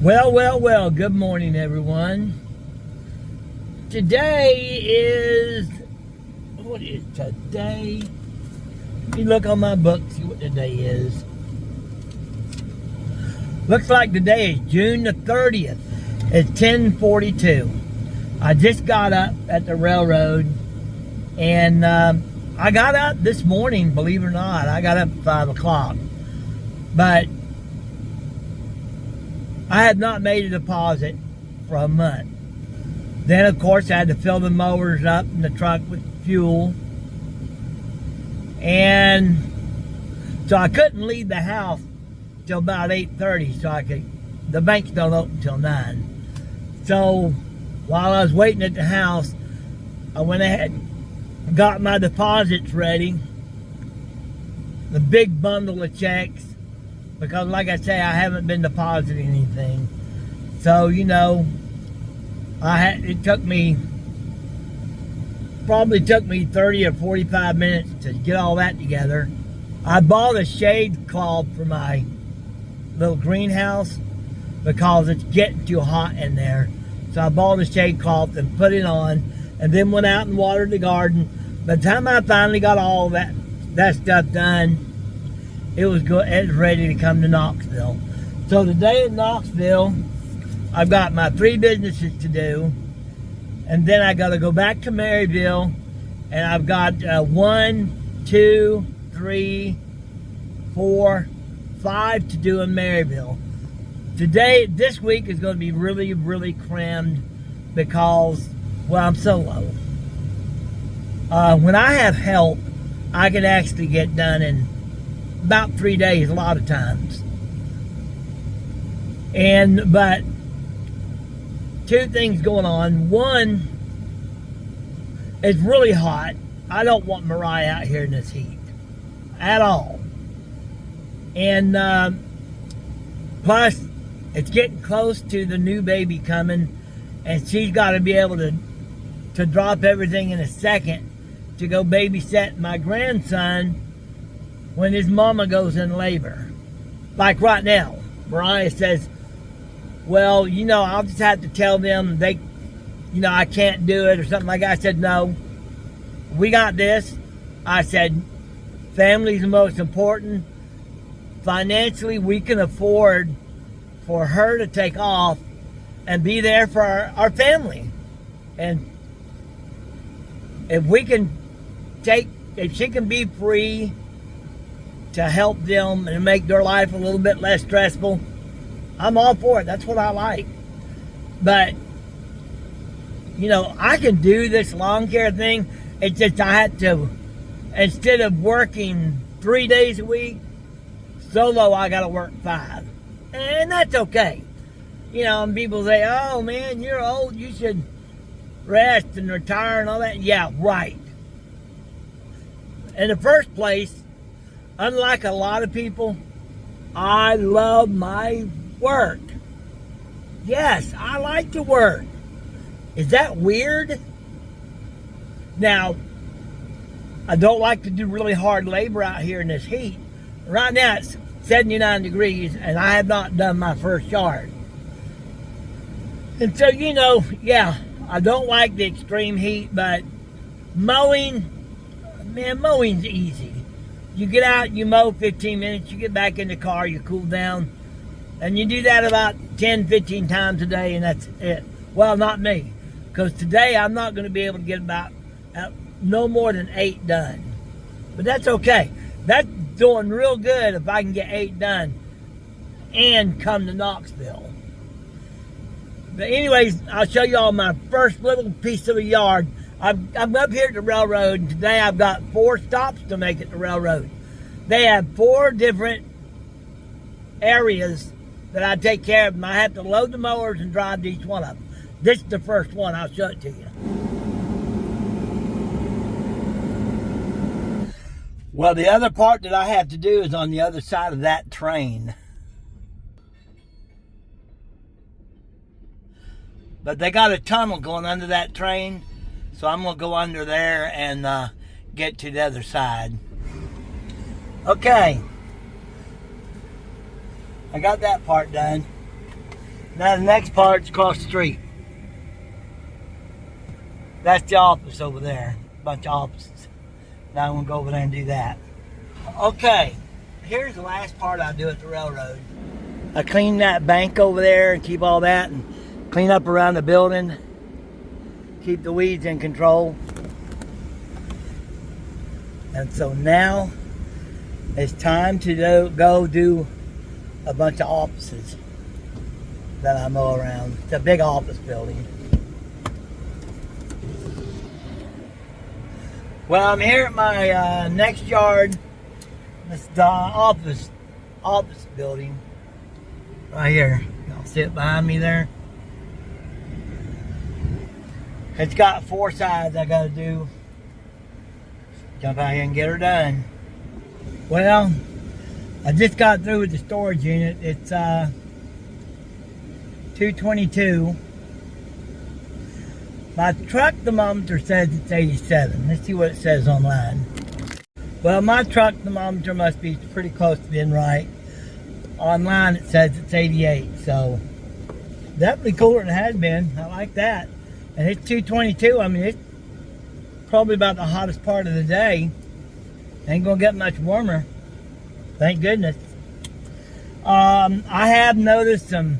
Well, good morning, everyone. Today is, what is today? Let me look on my book, see what today is. Looks like today is June the 30th. It's 10:42. I just got up at the railroad, and I got up this morning, believe it or not. I got up at 5 o'clock. But I had not made a deposit for a month. Then, of course, I had to fill the mowers up in the truck with fuel. And so I couldn't leave the house till about 8:30, the banks don't open till 9. So while I was waiting at the house, I went ahead and got my deposits ready. The big bundle of checks. Because like I say, I haven't been depositing anything. So, it probably took me 30 or 45 minutes to get all that together. I bought a shade cloth for my little greenhouse because it's getting too hot in there. So I bought a shade cloth and put it on, and then went out and watered the garden. By the time I finally got all that stuff done, it was good. It was ready to come to Knoxville. So today in Knoxville, I've got my 3 businesses to do, and then I got to go back to Maryville, and I've got 1, 2, 3, 4, 5 to do in Maryville. This week is going to be really, really crammed because, well, I'm solo. When I have help, I can actually get done in about 3 days a lot of times. But 2 things going on. One, it's really hot. I don't want Mariah out here in this heat at all. And plus, it's getting close to the new baby coming, and she's got to be able to drop everything in a second to go babysit my grandson when his mama goes in labor. Like right now, Mariah says, well, I'll just have to tell them I can't do it or something like that. I said, no, we got this. I said, family's the most important. Financially, we can afford for her to take off and be there for our family. And if she can be free to help them and make their life a little bit less stressful, I'm all for it. That's what I like. But, I can do this lawn care thing. It's just I had to, instead of working 3 days a week, solo, I got to work 5. And that's okay. And people say, oh, man, you're old. You should rest and retire and all that. Yeah, right. In the first place, unlike a lot of people, I love my work. Yes, I like to work. Is that weird? Now, I don't like to do really hard labor out here in this heat. Right now it's 79 degrees and I have not done my first yard. And so, yeah, I don't like the extreme heat, but mowing's easy. You get out, you mow 15 minutes, you get back in the car, you cool down, and you do that about 10, 15 times a day, and that's it. Well, not me, because today I'm not going to be able to get about no more than 8 done. But that's okay. That's doing real good if I can get 8 done and come to Knoxville. But anyways, I'll show you all my first little piece of a yard. I'm up here at the railroad, and today I've got 4 stops to make at the railroad. They have 4 different areas that I take care of. I have to load the mowers and drive to each one of them. This is the first one. I'll show it to you. Well, the other part that I have to do is on the other side of that train. But they got a tunnel going under that train, so I'm going to go under there and get to the other side. Okay. I got that part done. Now the next part's across the street. That's the office over there. Bunch of offices. Now I'm going to go over there and do that. Okay, here's the last part I do at the railroad. I clean that bank over there and keep all that and clean up around the building. Keep the weeds in control. And so now it's time to go do a bunch of offices that I mow around. It's a big office building. Well, I'm here at my next yard. This the office building right here. Y'all see it behind me there? It's got 4 sides I gotta do. Jump out here and get her done. Well, I just got through with the storage unit. It's 222. My truck thermometer says it's 87. Let's see what it says online. Well, my truck thermometer must be pretty close to being right. Online it says it's 88, so definitely cooler than it has been. I like that. And it's 222. I mean, it's probably about the hottest part of the day. Ain't gonna get much warmer. Thank goodness. I have noticed some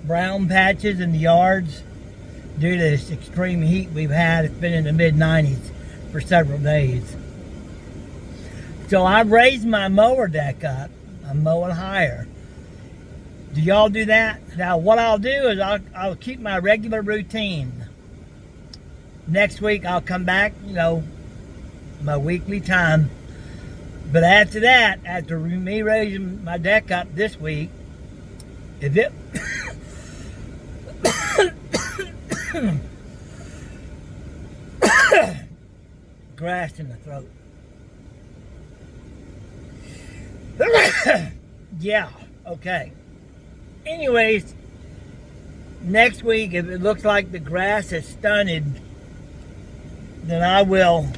brown patches in the yards due to this extreme heat we've had. It's been in the mid-90s for several days. So I raised my mower deck up. I'm mowing higher. Do y'all do that? Now what I'll do is I'll keep my regular routine. Next week I'll come back, you know, my weekly time. But after that, after me raising my deck up this week, if it grass in the throat. Yeah, okay. Anyways, next week, if it looks like the grass is stunted, then I will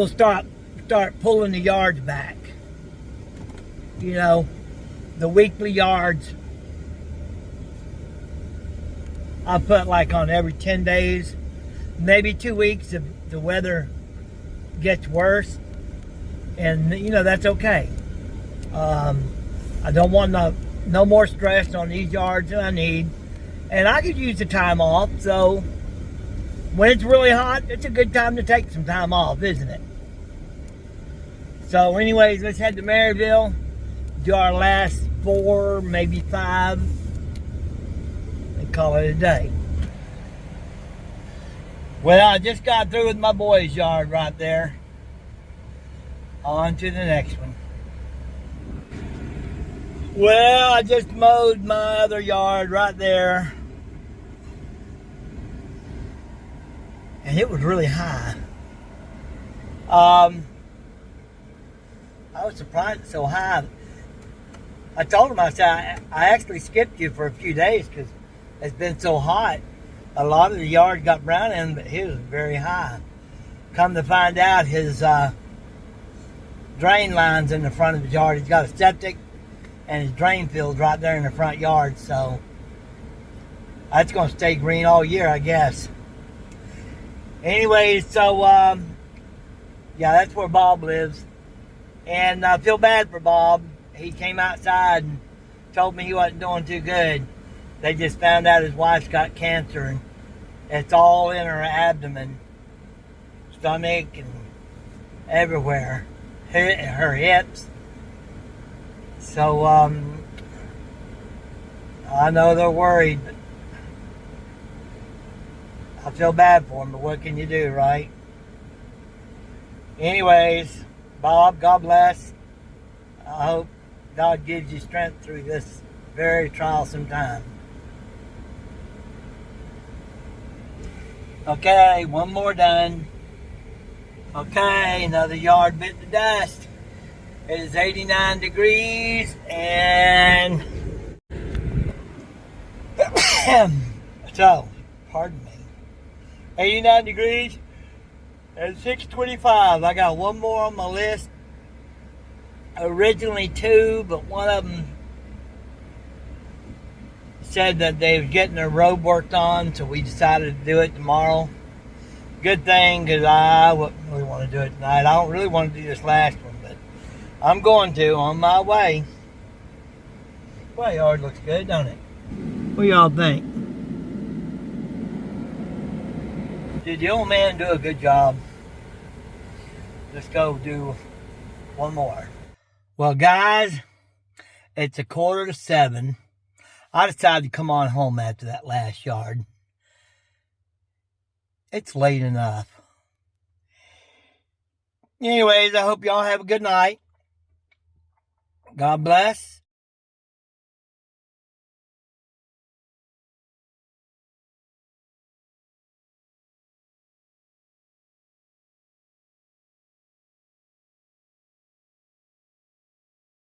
start pulling the yards back. You know, the weekly yards. I'll put like on every 10 days, maybe 2 weeks if the weather gets worse. And, you know, that's okay. I don't want no more stress on these yards than I need. And I could use the time off, so when it's really hot, it's a good time to take some time off, isn't it? So anyways, let's head to Maryville, do our last 4, maybe 5, and call it a day. Well, I just got through with my boys' yard right there. On to the next one. Well, I just mowed my other yard right there. And it was really high. I was surprised it's so high. I told him, I said, I actually skipped you for a few days because it's been so hot. A lot of the yard got brown in, but his was very high. Come to find out, his drain lines in the front of the yard. He's got a septic and his drain field's right there in the front yard, so that's going to stay green all year, I guess. Anyways, so yeah, that's where Bob lives, and I feel bad for Bob. He came outside and told me he wasn't doing too good. They just found out his wife's got cancer, and it's all in her abdomen, stomach, and everywhere. Her hips. So I know they're worried, but I feel bad for them, but what can you do, right? Anyways, Bob, God bless. I hope God gives you strength through this very trialsome time. Okay, one more done. Okay, another yard bit the dust. It is 89 degrees and so, pardon me. 89 degrees and 6:25. I got one more on my list. originally 2, but one of them said that they were getting their road worked on, so we decided to do it tomorrow. Good thing, because I wouldn't really want to do it tonight. I don't really want to do this last one, but I'm going to on my way. Well, yard looks good, don't it? What y'all think? Did the old man do a good job? Let's go do one more. Well, guys, it's 6:45. I decided to come on home after that last yard. It's late enough. Anyways, I hope y'all have a good night. God bless.